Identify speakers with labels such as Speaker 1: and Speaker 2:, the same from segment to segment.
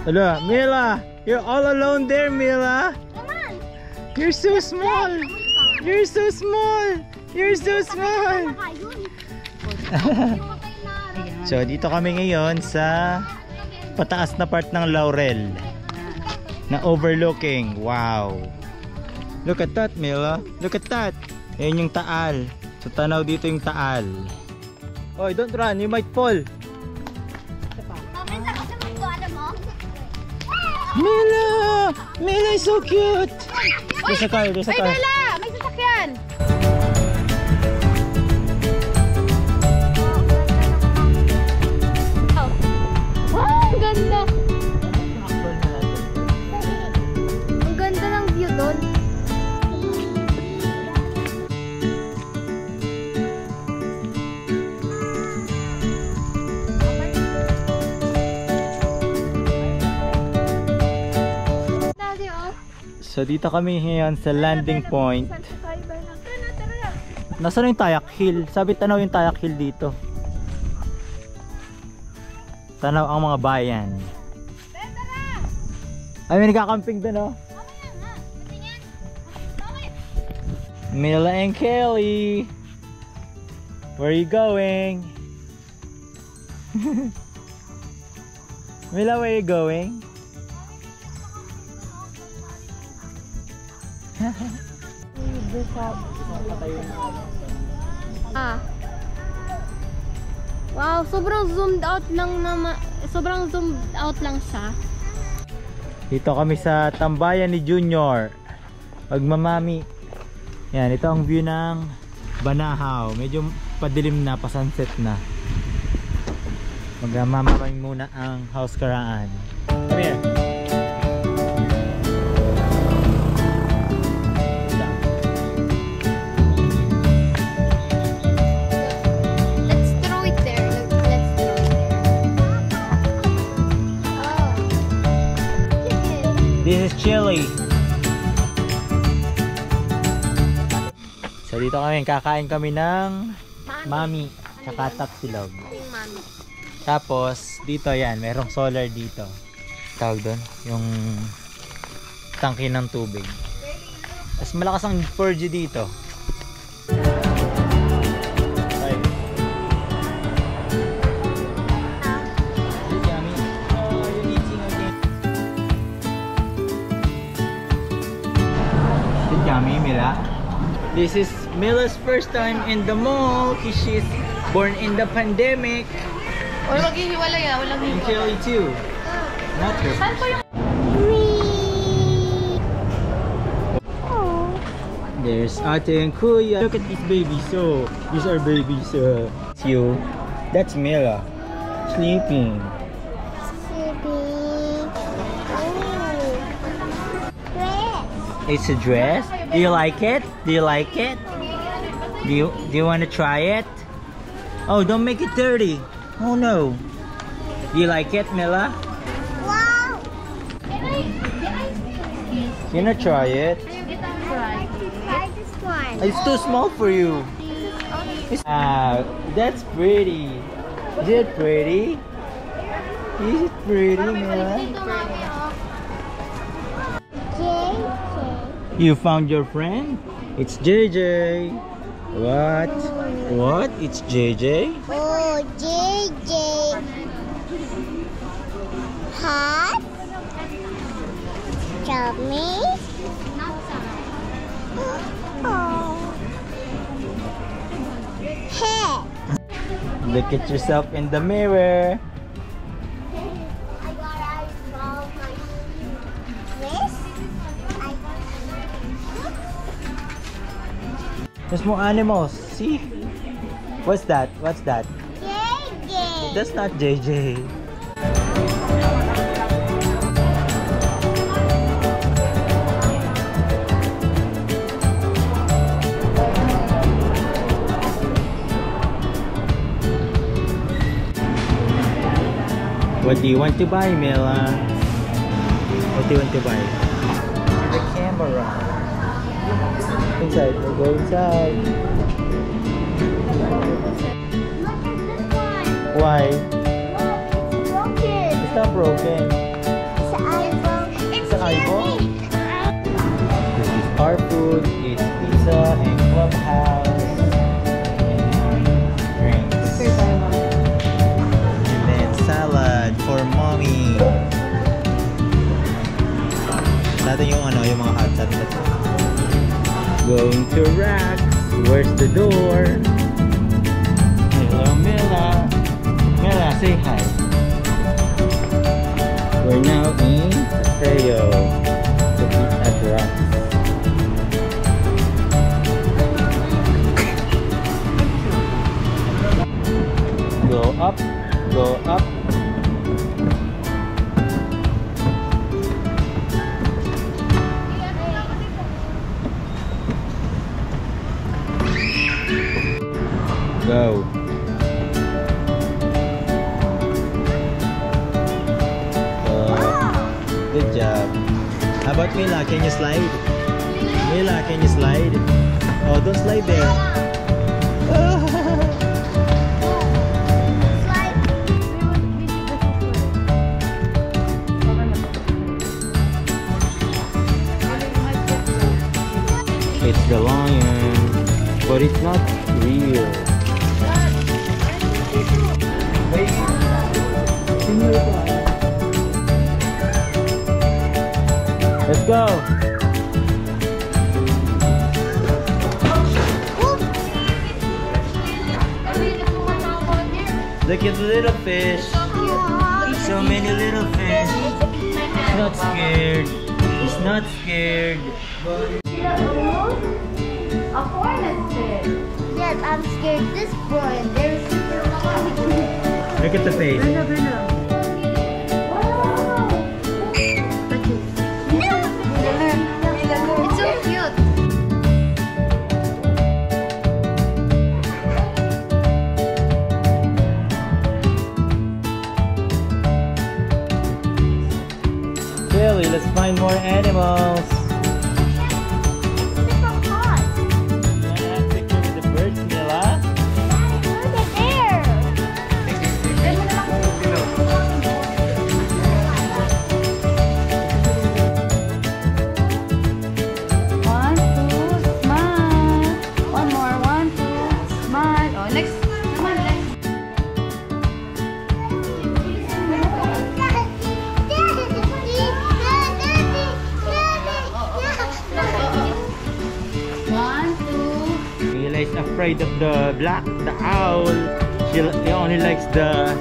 Speaker 1: Ala, Mila, you're all alone there, Mila.
Speaker 2: Come on.
Speaker 1: You're so small. You're so small. You're so small. So dito kami ngayon sa pataas na part ng Laurel na overlooking. Wow. Look at that, Mila. Look at that. Ayan yung Taal. So tanaw dito yung Taal. Oh, don't run. You might fall. Mila! Mila is so cute! There's a car, there's a car.
Speaker 2: Ay, Mila! May sasakyan! Oh. Wow, ang ganda! Ang ganda ng view doon.
Speaker 1: So dito kami ngayon sa landing point. Nasaan yung Tayak Hill? Sabi tanaw yung Tayak Hill dito. Tanaw ang mga bayan. Ay, may nagkakamping doon, oh. Mila and Kelly. Where are you going? Mila, where are you going?
Speaker 2: Wow, sobrang zoomed out lang naman. Sobrang zoomed out lang siya.
Speaker 1: Dito kami sa tambayan ni Junior. Pagmamami. Yan, ito ang view ng Banahaw. Medyo padilim na, pa-sunset na. Magmamamay muna ang House Karaan. Come here. This is chili. So dito kami, kakain kami ng mami tsaka tapsilog. Tapos dito yan, merong solar dito. Tawag doon, yung tangke ng tubig. Tapos malakas ang 4G dito. Yummy, Mila. This is Mila's first time in the mall because she's born in the pandemic.
Speaker 2: Or maghihiwalay ah, walang
Speaker 1: And Kelly too. Not her.
Speaker 2: Saan po yung...
Speaker 1: There's Ate and Kuya. Look at these babies. So, these are babies. It's you. That's Mila. Sleeping. It's a dress. Do you like it? Do you like it? Do you want to try it? Oh, don't make it dirty. Oh no. Do you like it, Mila?
Speaker 2: Wow!
Speaker 1: Can I try it?
Speaker 2: Try this one.
Speaker 1: It's too small for you. That's pretty. Is it pretty? Is it pretty, Mila? You found your friend? It's JJ. What? What? It's JJ?
Speaker 2: Oh, JJ. Hot. Chummy. Oh. Hey.
Speaker 1: Look at yourself in the mirror. There's more animals. See? What's that? What's that?
Speaker 2: JJ.
Speaker 1: That's not JJ. What do you want to buy, Mila? What do you want to buy? The camera. Inside, we'll go inside. Why?
Speaker 2: Broken.
Speaker 1: It's not broken. eyeball. This is our food. It's pizza and clubhouse. And drinks. And then salad for mommy. Natin yung ano, yung mga hot dog. Going to Rax. Where's the door? Hello, Mila. Mila, say hi. We're now in Paseo to eat at Rax. Go up, go up. Go. Good job. How about Mila? Can you slide? Mila, can you slide? Oh, don't slide there. It's the lion, but it's not real. Let's go. Look at the little fish. So many little fish. He's not scared. He's not scared.
Speaker 3: A hornet fish. Yes, I'm scared. This boy, there's super long.
Speaker 1: Look at the face.
Speaker 3: It's so cute.
Speaker 1: Billy, let's find more animals.
Speaker 3: Super hot.
Speaker 1: You wanna have a picture with the birds, Mila?
Speaker 3: Look at there. One, two, smile. One more, one, two, smile. Oh, next. Come on, next. One, two.
Speaker 1: Mila is afraid of the owl. He only likes the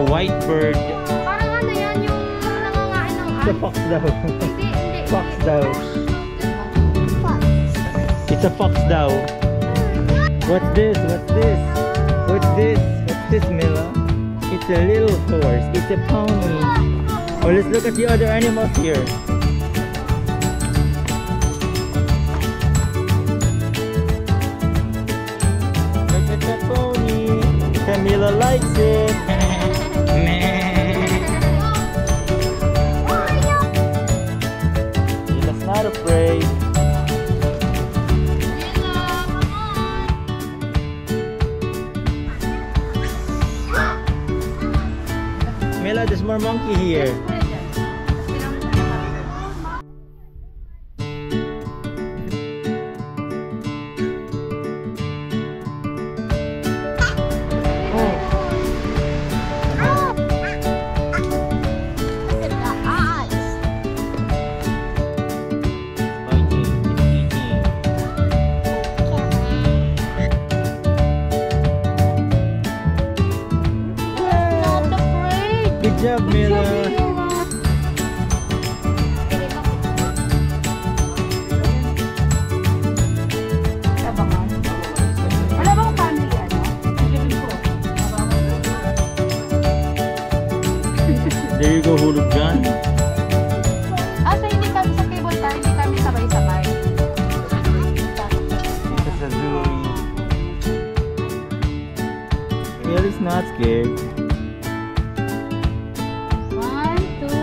Speaker 1: white bird.
Speaker 2: Parang ano yan yung nangangain ng
Speaker 1: The fox daw.
Speaker 2: Hindi.
Speaker 1: Fox daw. It's a fox daw. What's this? What's this? What's this? What's this, Mila? It's a little horse. It's a pony. Oh, let's look at the other animals here. Look at the pony. Camila likes it. Mila's not afraid. Mila, there's more monkey here. Good job, Mila.
Speaker 3: Wala bang family, ano?
Speaker 1: There you go, hulog dyan.
Speaker 3: So hindi kami sa cable car, hindi kami sabay-sabay.
Speaker 1: This is a zoo. Mila's not scared.
Speaker 3: One, two.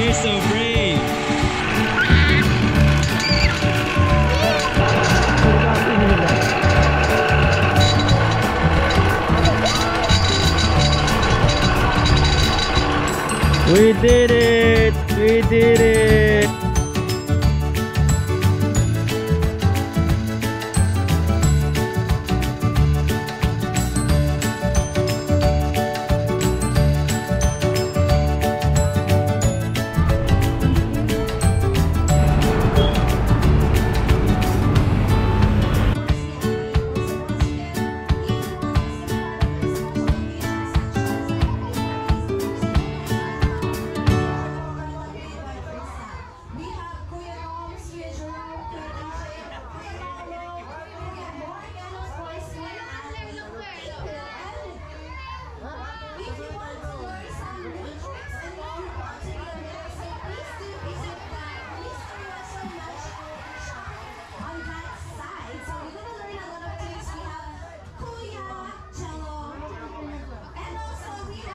Speaker 1: They're so brave. We did it! We did it!